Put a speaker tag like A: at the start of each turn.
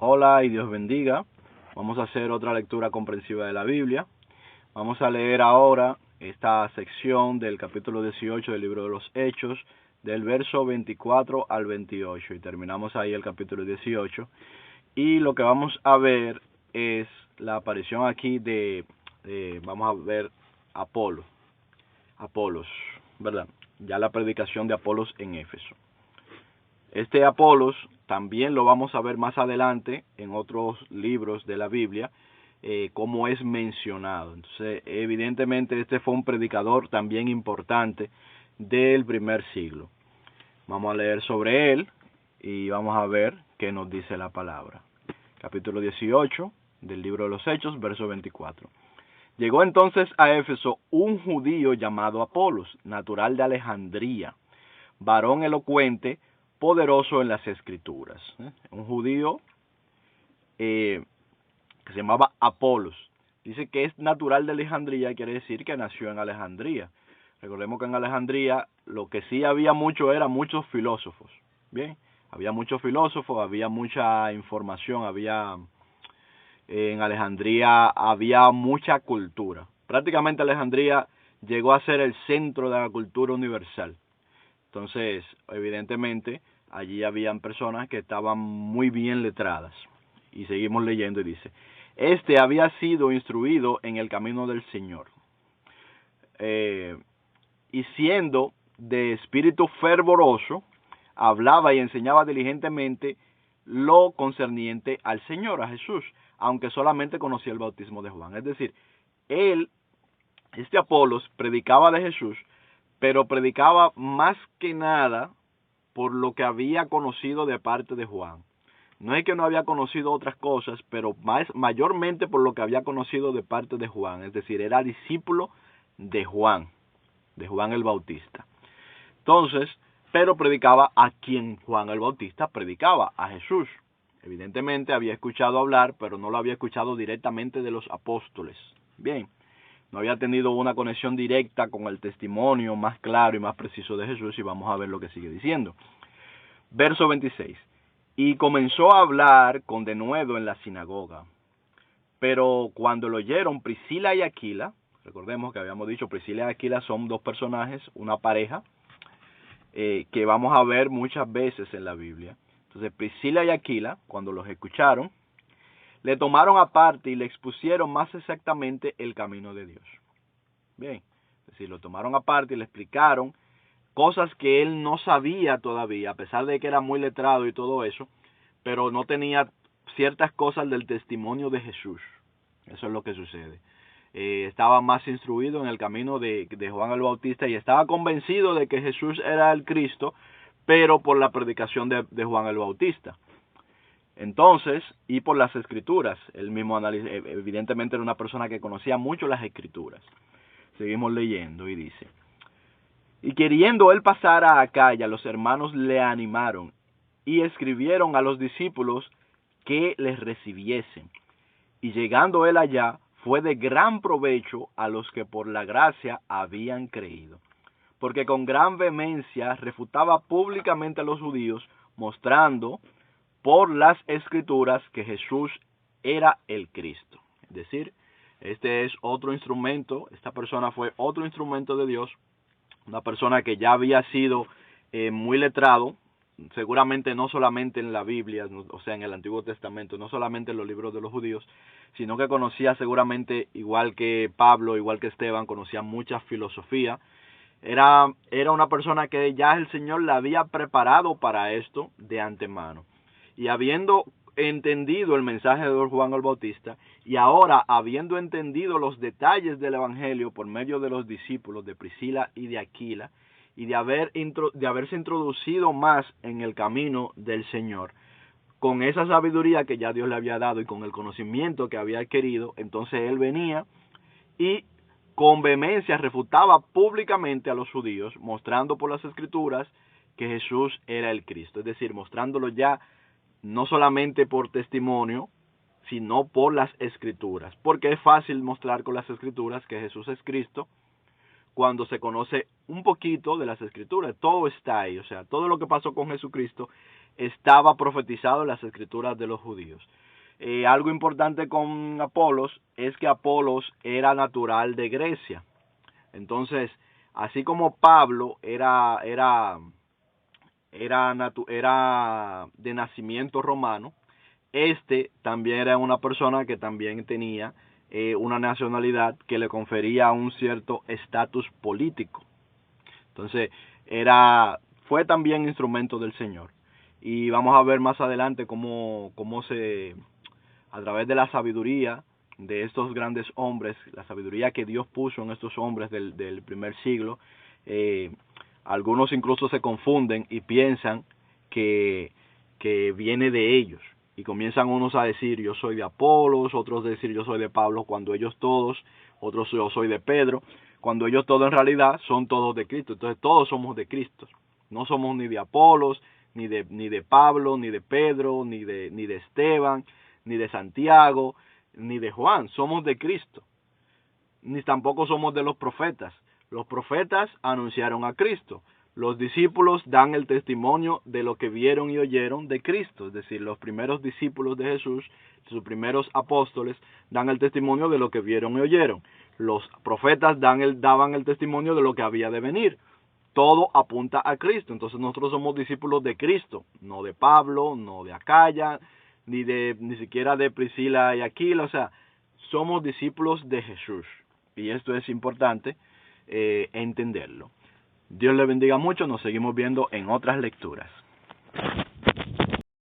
A: Hola y Dios bendiga. Vamos a hacer otra lectura comprensiva de la Biblia. Vamos a leer ahora esta sección del capítulo 18 del libro de los Hechos, del verso 24 al 28, y terminamos ahí el capítulo 18. Y lo que vamos a ver es la aparición aquí vamos a ver Apolos, ¿verdad? Ya la predicación de Apolos en Éfeso. Este Apolos también lo vamos a ver más adelante en otros libros de la Biblia, como es mencionado. Entonces, evidentemente este fue un predicador también importante del primer siglo. Vamos a leer sobre él y vamos a ver qué nos dice la palabra. Capítulo 18 del libro de los Hechos, verso 24. Llegó entonces a Éfeso un judío llamado Apolos, natural de Alejandría, varón elocuente, poderoso en las escrituras. Un judío que se llamaba Apolos. Dice que es natural de Alejandría, quiere decir que nació en Alejandría. Recordemos que en Alejandría lo que sí había eran muchos filósofos. Bien, había muchos filósofos, había mucha información, en Alejandría había mucha cultura. Prácticamente Alejandría llegó a ser el centro de la cultura universal. Entonces, evidentemente, allí habían personas que estaban muy bien letradas. Y seguimos leyendo y dice, este había sido instruido en el camino del Señor, y siendo de espíritu fervoroso, hablaba y enseñaba diligentemente lo concerniente al Señor, a Jesús, aunque solamente conocía el bautismo de Juan. Es decir, este Apolos predicaba de Jesús, pero predicaba más que nada por lo que había conocido de parte de Juan. No es que no había conocido otras cosas, pero mayormente por lo que había conocido de parte de Juan. Es decir, era discípulo de Juan el Bautista. Entonces, pero predicaba a quien Juan el Bautista predicaba, a Jesús. Evidentemente había escuchado hablar, pero no lo había escuchado directamente de los apóstoles. Bien, no había tenido una conexión directa con el testimonio más claro y más preciso de Jesús, y vamos a ver lo que sigue diciendo. Verso 26. Y comenzó a hablar con denuedo en la sinagoga. Pero cuando lo oyeron Priscila y Aquila, recordemos que habíamos dicho Priscila y Aquila son dos personajes, una pareja, que vamos a ver muchas veces en la Biblia. Entonces Priscila y Aquila, cuando los escucharon, le tomaron aparte y le expusieron más exactamente el camino de Dios. Bien, es decir, lo tomaron aparte y le explicaron cosas que él no sabía todavía, a pesar de que era muy letrado y todo eso, pero no tenía ciertas cosas del testimonio de Jesús. Eso es lo que sucede. Estaba más instruido en el camino de Juan el Bautista y estaba convencido de que Jesús era el Cristo, pero por la predicación de Juan el Bautista. Entonces, y por las escrituras, él mismo evidentemente era una persona que conocía mucho las escrituras. Seguimos leyendo y dice, y queriendo él pasar a Acaya, los hermanos le animaron y escribieron a los discípulos que les recibiesen. Y llegando él allá, fue de gran provecho a los que por la gracia habían creído, porque con gran vehemencia refutaba públicamente a los judíos, mostrando por las escrituras que Jesús era el Cristo. Es decir, este es otro instrumento, esta persona fue otro instrumento de Dios, una persona que ya había sido muy letrado, seguramente no solamente en la Biblia, o sea, en el Antiguo Testamento, no solamente en los libros de los judíos, sino que conocía seguramente, igual que Pablo, igual que Esteban, conocía mucha filosofía. Era una persona que ya el Señor la había preparado para esto de antemano. Y habiendo entendido el mensaje de Juan el Bautista, y ahora habiendo entendido los detalles del Evangelio por medio de los discípulos de Priscila y de Aquila, y de haberse introducido más en el camino del Señor, con esa sabiduría que ya Dios le había dado y con el conocimiento que había adquirido, entonces él venía y con vehemencia refutaba públicamente a los judíos, mostrando por las escrituras que Jesús era el Cristo, es decir, mostrándolo ya no solamente por testimonio, sino por las escrituras, porque es fácil mostrar con las escrituras que Jesús es Cristo cuando se conoce un poquito de las escrituras. Todo está ahí, o sea, todo lo que pasó con Jesucristo estaba profetizado en las escrituras de los judíos. Algo importante con Apolos es que Apolos era natural de Grecia. Entonces, así como Pablo era de nacimiento romano, también era una persona que también tenía una nacionalidad que le confería un cierto estatus político. Entonces, fue también instrumento del Señor. Y vamos a ver más adelante cómo a través de la sabiduría de estos grandes hombres, la sabiduría que Dios puso en estos hombres del primer siglo, algunos incluso se confunden y piensan que viene de ellos. Y comienzan unos a decir, yo soy de Apolos, otros a decir, yo soy de Pablo, cuando ellos todos, otros yo soy de Pedro, cuando ellos todos en realidad son todos de Cristo. Entonces todos somos de Cristo. No somos ni de Apolos, ni de Pablo, ni de Pedro, ni de Esteban, ni de Santiago, ni de Juan. Somos de Cristo. Ni tampoco somos de los profetas. Los profetas anunciaron a Cristo. Los discípulos dan el testimonio de lo que vieron y oyeron de Cristo. Es decir, los primeros discípulos de Jesús, sus primeros apóstoles, dan el testimonio de lo que vieron y oyeron. Los profetas daban el testimonio de lo que había de venir. Todo apunta a Cristo. Entonces nosotros somos discípulos de Cristo, no de Pablo, no de Acaya, ni siquiera de Priscila y Aquila. O sea, somos discípulos de Jesús. Y esto es importante entenderlo. Dios le bendiga mucho. Nos seguimos viendo en otras lecturas.